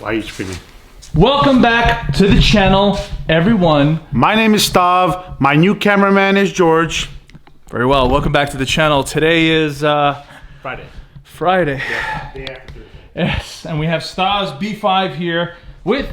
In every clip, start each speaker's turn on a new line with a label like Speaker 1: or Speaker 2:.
Speaker 1: Why are you screaming?
Speaker 2: Welcome back to the channel, everyone.
Speaker 1: My name is Stave. My new cameraman is George.
Speaker 2: Very well. Welcome back to the channel. Today is
Speaker 1: Friday.
Speaker 2: Yeah,
Speaker 1: day after.
Speaker 2: Yes, and we have Stave's B5 here with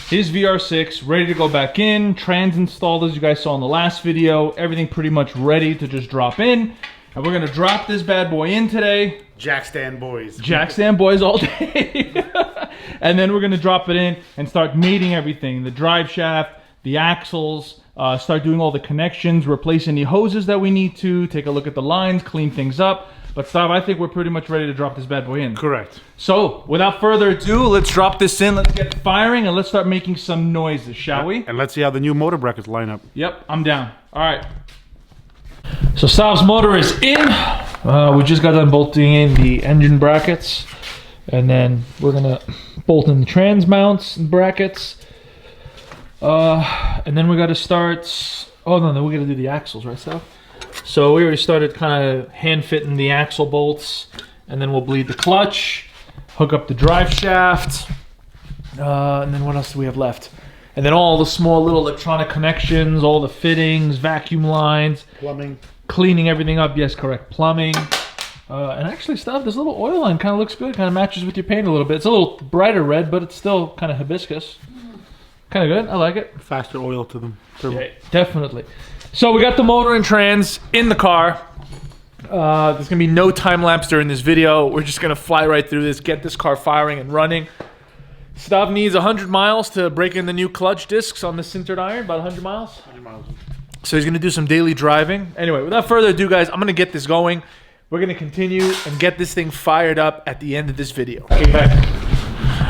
Speaker 2: his VR6 ready to go back in. Trans installed, as you guys saw in the last video. Everything pretty much ready to just drop in. And we're gonna drop this bad boy in today.
Speaker 1: Jack stand boys.
Speaker 2: Jack stand boys all day. And then we're gonna drop it in and start mating everything. The drive shaft, the axles, start doing all the connections, replace any hoses that we need to, take a look at the lines, clean things up. But Stave, I think we're pretty much ready to drop this bad boy in.
Speaker 1: Correct.
Speaker 2: So, without further ado, let's drop this in, let's get firing, and let's start making some noises, shall we?
Speaker 1: And let's see how the new motor brackets line up.
Speaker 2: Yep, I'm down. All right. So Stave's motor is in. We just got done bolting in the engine brackets, and then we're gonna bolt in the trans mounts and brackets. And then we got to start. Oh no, then we got to do the axles, right, Stave? So we already started kind of hand fitting the axle bolts, and then we'll bleed the clutch, hook up the drive shaft, and then what else do we have left? And then all the small little electronic connections, all the fittings, vacuum lines,
Speaker 1: Plumbing.
Speaker 2: cleaning everything up. Yes, correct, plumbing. And actually, Stave, this little oil line kind of looks good. Kind of matches with your paint a little bit. It's a little brighter red, but it's still kind of hibiscus. Kind of good. I like it.
Speaker 1: Faster oil to them.
Speaker 2: Yeah, definitely. So we got the motor and trans in the car. There's gonna be no time lapse during this video. We're just gonna fly right through this, get this car firing and running. Stave needs 100 miles to break in the new clutch discs on the sintered iron, about 100 miles.
Speaker 1: 100 miles.
Speaker 2: So he's gonna do some daily driving. Anyway, without further ado, guys, I'm gonna get this going. We're gonna continue and get this thing fired up at the end of this video.
Speaker 1: Okay.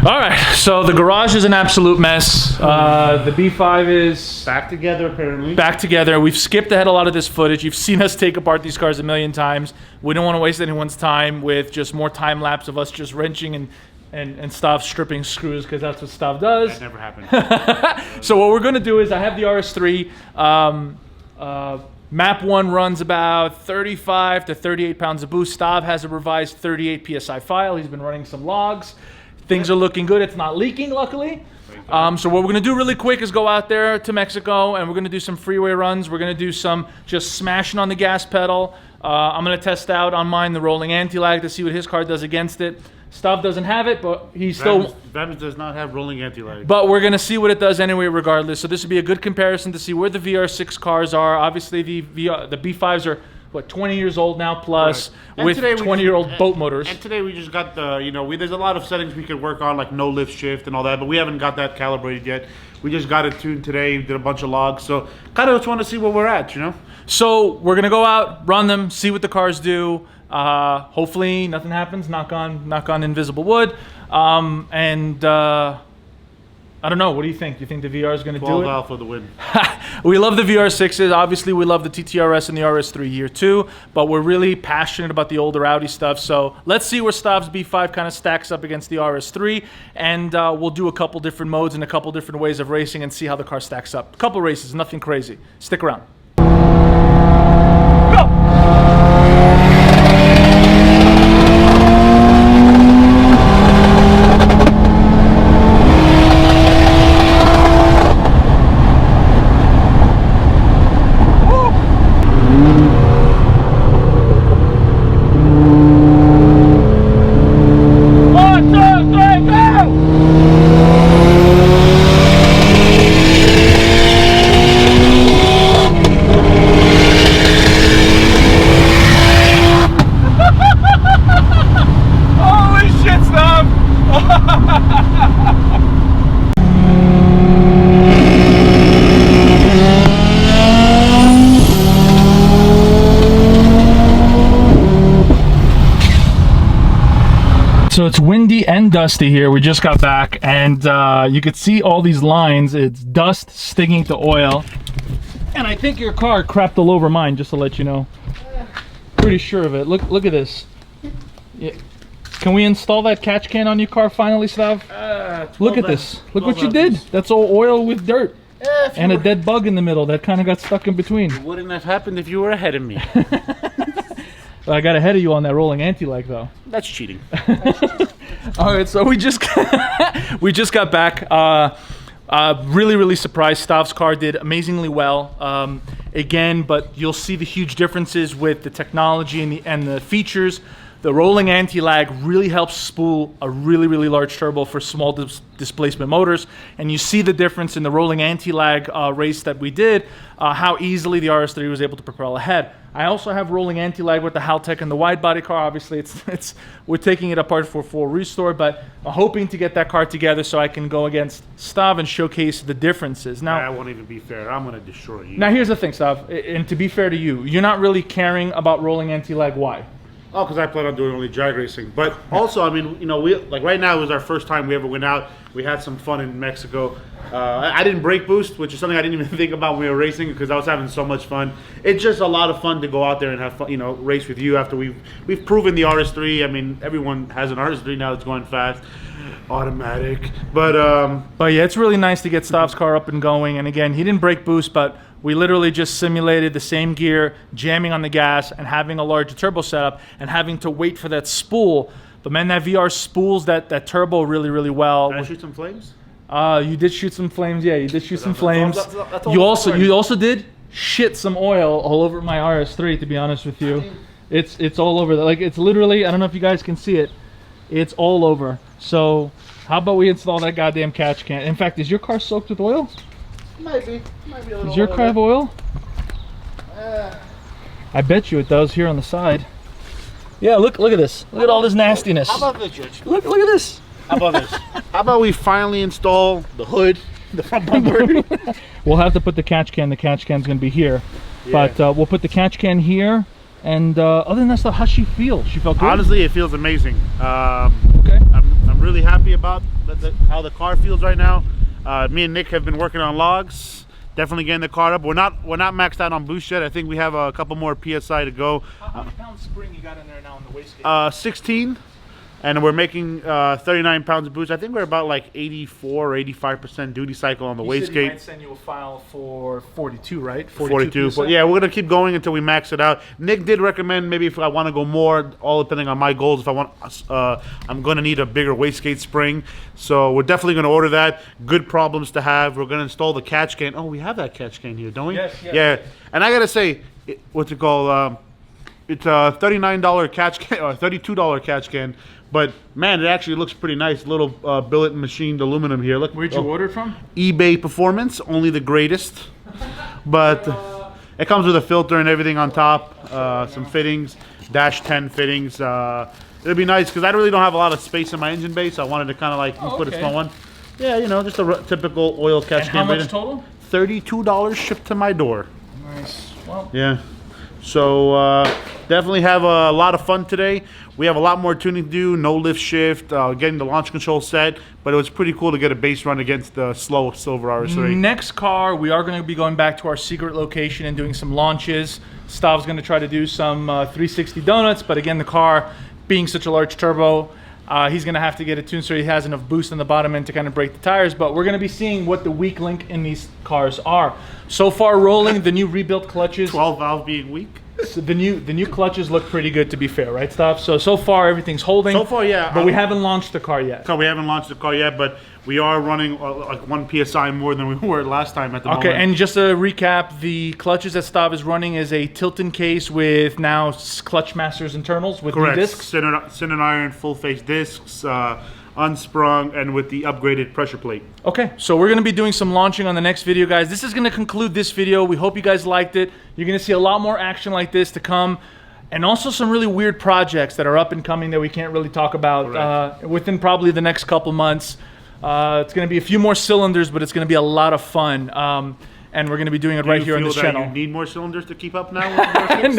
Speaker 2: All right, so the garage is an absolute mess. The B5 is
Speaker 1: Back together, apparently.
Speaker 2: back together. We've skipped ahead a lot of this footage. You've seen us take apart these cars a million times. We don't want to waste anyone's time with just more time lapse of us just wrenching and Stave stripping screws, because that's what Stave does.
Speaker 1: That never happened.
Speaker 2: So what we're going to do is I have the RS3. Map 1 runs about 35 to 38 pounds of boost. Stave has a revised 38 PSI file. He's been running some logs. Things are looking good. It's not leaking, luckily. So what we're going to do really quick is go out there to Mexico, and we're going to do some freeway runs. We're going to do some just smashing on the gas pedal. I'm going to test out on mine the rolling anti-lag to see what his car does against it. Stave doesn't have it, but he's still...
Speaker 1: Vams does not have rolling anti-lag.
Speaker 2: But we're going to see what it does anyway regardless. So this would be a good comparison to see where the VR6 cars are. Obviously, the B5s are... what, 20 years old now plus,
Speaker 1: right.
Speaker 2: with 20-year-old boat motors.
Speaker 1: And today we just got the, there's a lot of settings we could work on, like no lift shift and all that, but we haven't got that calibrated yet. We just got it tuned today, did a bunch of logs, so kind of just want to see where we're at,
Speaker 2: So we're going to go out, run them, see what the cars do. Hopefully nothing happens, knock on invisible wood. I don't know. What do you think? Do you think the VR is going to do it?
Speaker 1: 12 out for the win.
Speaker 2: We love the VR6s. Obviously, we love the TTRS and the RS3 here too, but we're really passionate about the older Audi stuff. So let's see where Stave's B5 kind of stacks up against the RS3, and we'll do a couple different modes and a couple different ways of racing and see how the car stacks up. A couple races, nothing crazy. Stick around. Go! So it's windy and dusty here. We just got back, and you could see all these lines. It's dust sticking to oil. And I think your car crapped all over mine, just to let you know. Pretty sure of it. Look at this. Yeah. Can we install that catch can on your car finally, Stave? Look at this. Look what you did. That's all oil with dirt. And a dead bug in the middle that kind of got stuck in between.
Speaker 1: It wouldn't have happened if you were ahead of me.
Speaker 2: I got ahead of you on that rolling anti-lag though.
Speaker 1: That's cheating.
Speaker 2: All right, so we just We just got back. Really surprised. Stav's car did amazingly well. Again, but you'll see the huge differences with the technology and the features. The rolling anti-lag really helps spool a really large turbo for small displacement motors. And you see the difference in the rolling anti-lag race that we did, how easily the RS3 was able to propel ahead. I also have rolling anti-lag with the Haltech and the wide body car. Obviously, we're taking it apart for full restore, but I'm hoping to get that car together so I can go against Stav and showcase the differences. Now,
Speaker 1: I won't even be fair. I'm going to destroy you.
Speaker 2: Now, here's the thing, Stav, and to be fair to you, you're not really caring about rolling anti-lag. Why?
Speaker 1: Oh, because I plan on doing only drag racing. But also, I mean, you know, like right now it was our first time we ever went out. We had some fun in Mexico. I didn't brake boost, which is something I didn't even think about when we were racing because I was having so much fun. It's just a lot of fun to go out there and have fun, you know, race with you after we've proven the RS3. I mean, everyone has an RS3 now that's going fast, automatic. But
Speaker 2: yeah, it's really nice to get Stav's car up and going. And again, he didn't brake boost, but we literally just simulated the same gear, jamming on the gas and having a larger turbo setup and having to wait for that spool. But man, that VR spools that turbo really well.
Speaker 1: Did I shoot some flames?
Speaker 2: You did shoot some flames. Yeah, you did shoot some flames.
Speaker 1: That's
Speaker 2: You also did shit some oil all over my RS3. To be honest with you, it's all over. Like it's literally. I don't know if you guys can see it. It's all over. So how about we install that goddamn catch can? In fact, is your car soaked with oil?
Speaker 1: Might be a little.
Speaker 2: Does your car have oil? I bet you it does here on the side. Yeah, look at this. Look at all this nastiness.
Speaker 1: How about this, Judge?
Speaker 2: Look at this.
Speaker 1: How about this? How about we finally install the hood, the front bumper?
Speaker 2: We'll have to put the catch can. The catch can's gonna be here,
Speaker 1: Yeah.
Speaker 2: but we'll put the catch can here. And other than that stuff, how's she feel? She felt good?
Speaker 1: Honestly, it feels amazing.
Speaker 2: Okay.
Speaker 1: I'm really happy about how the car feels right now. Me and Nick have been working on logs. Definitely getting the car up. We're not maxed out on boost yet. I think we have a couple more PSI to go.
Speaker 2: How many pounds spring you got in there now on the wastegate?
Speaker 1: 16, and we're making 39 pounds of boost. I think we're about like 84 or 85% duty cycle on the
Speaker 2: You said he
Speaker 1: wastegate.
Speaker 2: might send you a file for 42, right?
Speaker 1: 42. But yeah, we're gonna keep going until we max it out. Nick did recommend maybe if I want to go more, all depending on my goals. If I want, I'm gonna need a bigger wastegate spring. So we're definitely gonna order that. Good problems to have. We're gonna install the catch can. Oh, we have that catch can here, don't we?
Speaker 2: Yes.
Speaker 1: Yeah. And I gotta say, what's it called? It's a $39 catch can or $32 catch can. But man, it actually looks pretty nice. Little billet machined aluminum here. Look.
Speaker 2: Where'd you order it from?
Speaker 1: eBay Performance, only the greatest. But it comes with a filter and everything on top. Some fittings, dash 10 fittings. It'd be nice because I really don't have a lot of space in my engine bay, so I wanted to kind of like put a small one. Yeah, you know, just a typical oil catch can.
Speaker 2: How much total?
Speaker 1: $32 shipped to my door.
Speaker 2: Nice. Well.
Speaker 1: Yeah. So definitely have a lot of fun today. We have a lot more tuning to do, no lift shift, getting the launch control set, but it was pretty cool to get a base run against the slow silver RS3.
Speaker 2: Next car, we are going to be going back to our secret location and doing some launches. Stav's going to try to do some 360 donuts, but again, the car being such a large turbo, he's going to have to get it tuned so he has enough boost on the bottom end to kind of break the tires, but we're going to be seeing what the weak link in these cars are. So far rolling, the new rebuilt clutches.
Speaker 1: 12 valve being weak.
Speaker 2: So the new clutches look pretty good, to be fair, right, Stav? So far everything's holding.
Speaker 1: So far, yeah.
Speaker 2: But we haven't launched the car yet.
Speaker 1: So we haven't launched the car yet, but we are running like 1 PSI more than we were last time at the moment.
Speaker 2: Okay, and just to recap, the clutches that Stav is running is a Tilton case with now Clutch Masters internals with new discs.
Speaker 1: Cinder iron, full face discs, unsprung, and with the upgraded pressure plate.
Speaker 2: Okay, so we're going to be doing some launching on the next video, guys. This is going to conclude this video. We hope you guys liked it. You're going to see a lot more action like this to come, and also some really weird projects that are up and coming that we can't really talk about within probably the next couple months. It's going to be a few more cylinders, but it's going to be a lot of fun. And we're going to be doing it right here on this channel.
Speaker 1: You need more cylinders to keep up now? With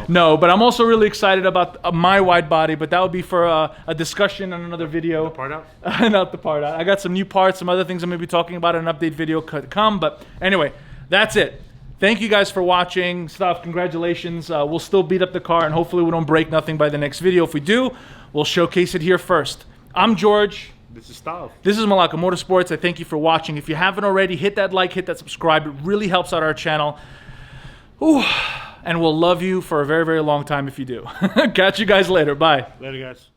Speaker 2: No, but I'm also really excited about my wide body, but that would be for a discussion on another video.
Speaker 1: The part out?
Speaker 2: Not the part out. I got some new parts, some other things I'm going to be talking about in an update video to come, but anyway, that's it. Thank you guys for watching. Stav, congratulations. We'll still beat up the car, and hopefully we don't break nothing by the next video. If we do, we'll showcase it here first. I'm George.
Speaker 1: This is Stave.
Speaker 2: This is Malaka Motorsports. I thank you for watching. If you haven't already, hit that like, hit that subscribe. It really helps out our channel. Ooh, and we'll love you for a very, very long time if you do. Catch you guys later. Bye.
Speaker 1: Later, guys.